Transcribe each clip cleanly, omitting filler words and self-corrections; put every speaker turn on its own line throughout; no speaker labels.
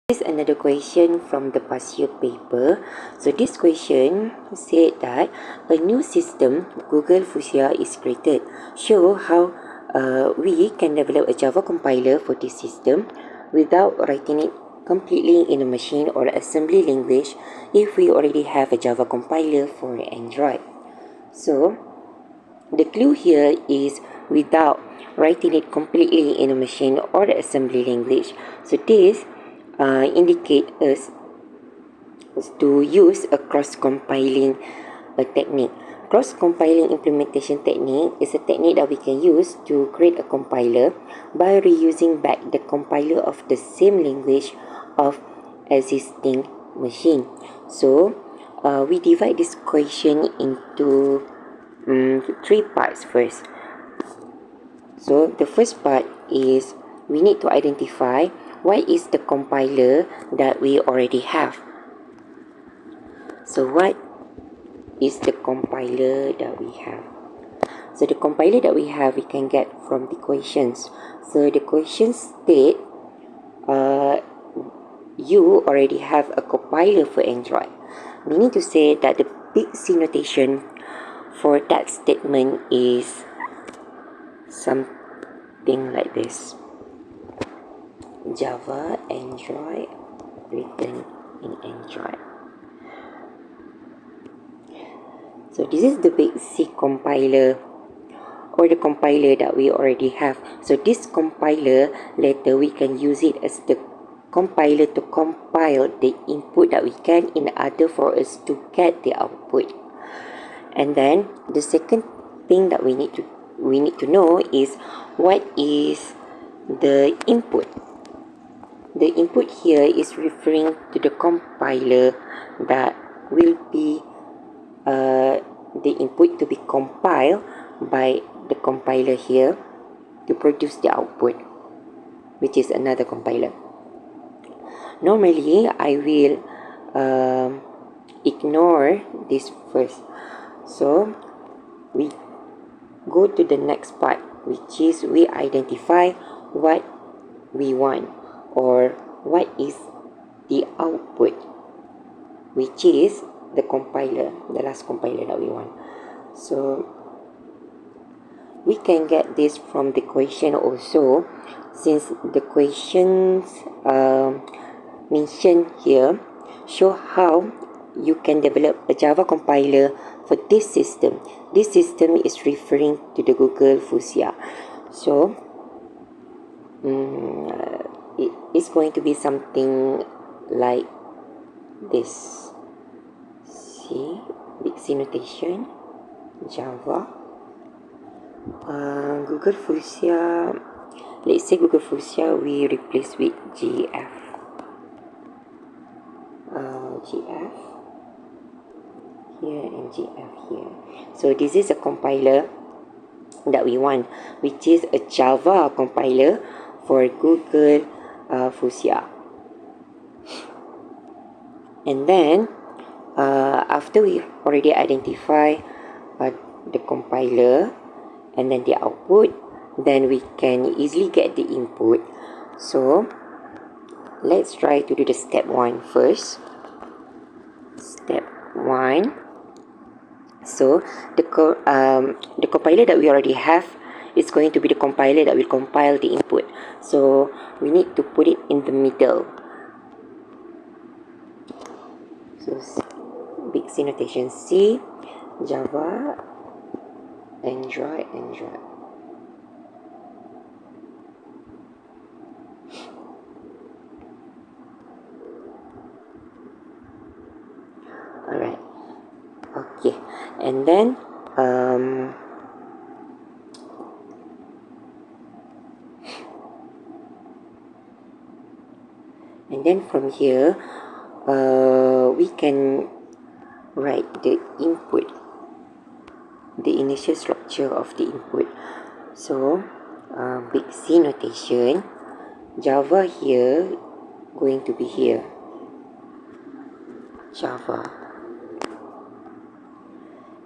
This is another question from the past year paper. So this question said that a new system, Google Fuchsia, is created. Show how we can develop a Java compiler for this system without writing it completely in a machine or assembly language if we already have a Java compiler for Android. So the clue here is without writing it completely in a machine or assembly language. So this indicate us to use a cross-compiling technique. Cross-compiling implementation technique is a technique that we can use to create a compiler by reusing back the compiler of the same language of existing machine. So we divide this question into three parts first. So the first part is we need to identify what is the compiler that we already have. So what is the compiler that we have? So the compiler that we have, we can get from the questions. So the questions state you already have a compiler for Android. Meaning to say that the big C notation for that statement is something like this. Java Android written in Android. So this is the big C compiler or the compiler that we already have. So this compiler, later we can use it as the compiler to compile the input that we can in order for us to get the output. And then the second thing that we need to know is what is the input. The input here is referring to the compiler that will be the input to be compiled by the compiler here to produce the output, which is another compiler. Normally, I will ignore this first. So, we go to the next part, which is we identify what we want or what is the output, which is the compiler, the last compiler that we want. So we can get this from the question also, since the questions mentioned here show how you can develop a Java compiler for this system. This system is referring to the Google Fuchsia. So it is going to be something like this. See, big C notation, Java, Google Fuchsia. Let's say Google Fuchsia we replace with GF. GF here and GF here. So this is a compiler that we want, which is a Java compiler for Google Fuchsia. And then after we already identify the compiler and then the output, then we can easily get the input. So let's try to do the step 1 first. Step 1. So the compiler that we already have is going to be the compiler that will compile the input. So we need to put it in the middle. So big C notation, C, Java, Android. Alright. Okay. And then from here we can write the input, the initial structure of the input. So big C notation, Java here going to be here, Java.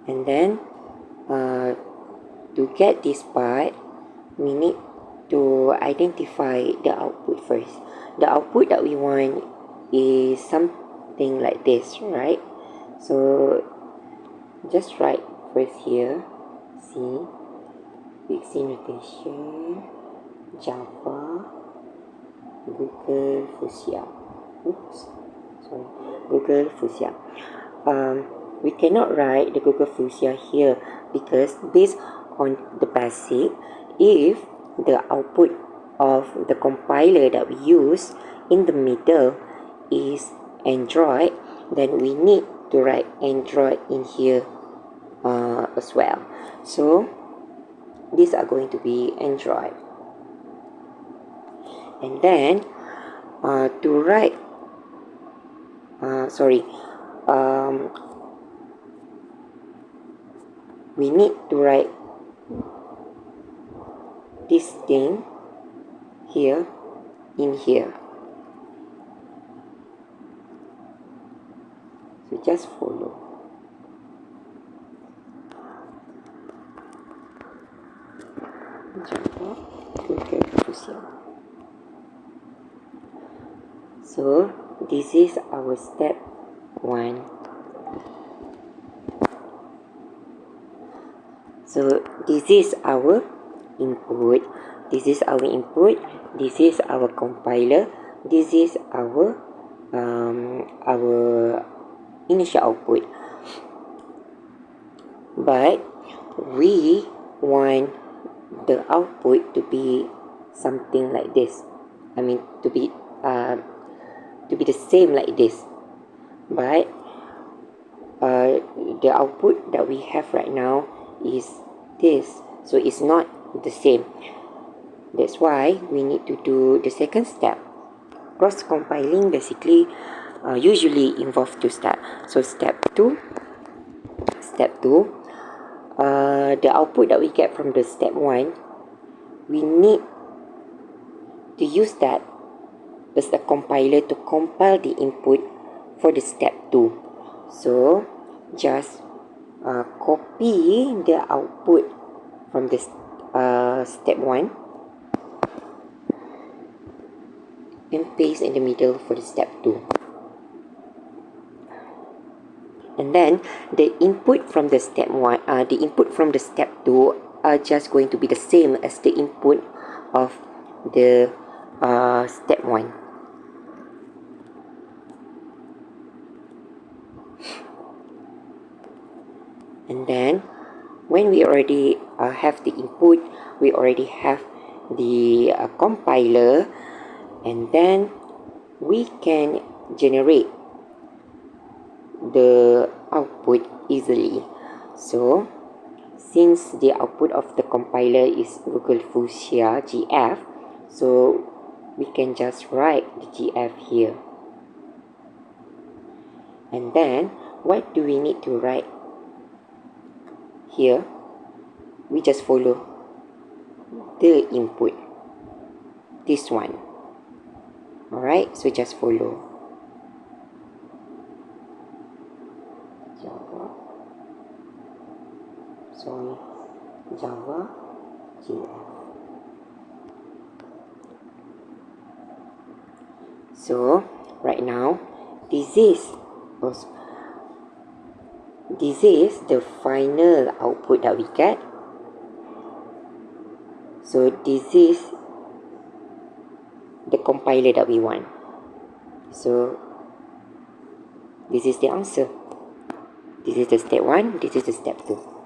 And then to get this part, we need to identify the output first. The output that we want is something like this, right? So just write first here, C, Pixie notation, Java, Google Fuchsia. Oops, sorry, Google Fuchsia. We cannot write the Google Fuchsia here because based on the basic, if the output of the compiler that we use in the middle is Android, then we need to write Android in here as well. So these are going to be Android. And then to write we need to write this thing here in here. So just follow. So this is our step 1. So this is our input. This is our input. This is our compiler. This is our initial output. But we want the output to be something like this. I mean to be the same like this. But the output that we have right now is this, so it's not the same. That's why we need to do the second step. Cross compiling basically usually involves 2 steps. So step 2, the output that we get from the step 1, we need to use that as a compiler to compile the input for the step 2. So just copy the output from the step 1 and paste in the middle for the step 2. And then the input from the step 1, the input from the step 2 are just going to be the same as the input of the step 1. And then when we already have the input, we already have the compiler, and then we can generate the output easily. So since the output of the compiler is Google Fuchsia GF, so we can just write the GF here. And then what do we need to write here? We just follow the input, this one. Alright, so just follow. Java GF. So right now this is the final output that we get. So this is the compiler that we want. So this is the answer. This is the step 1, this is the step 2.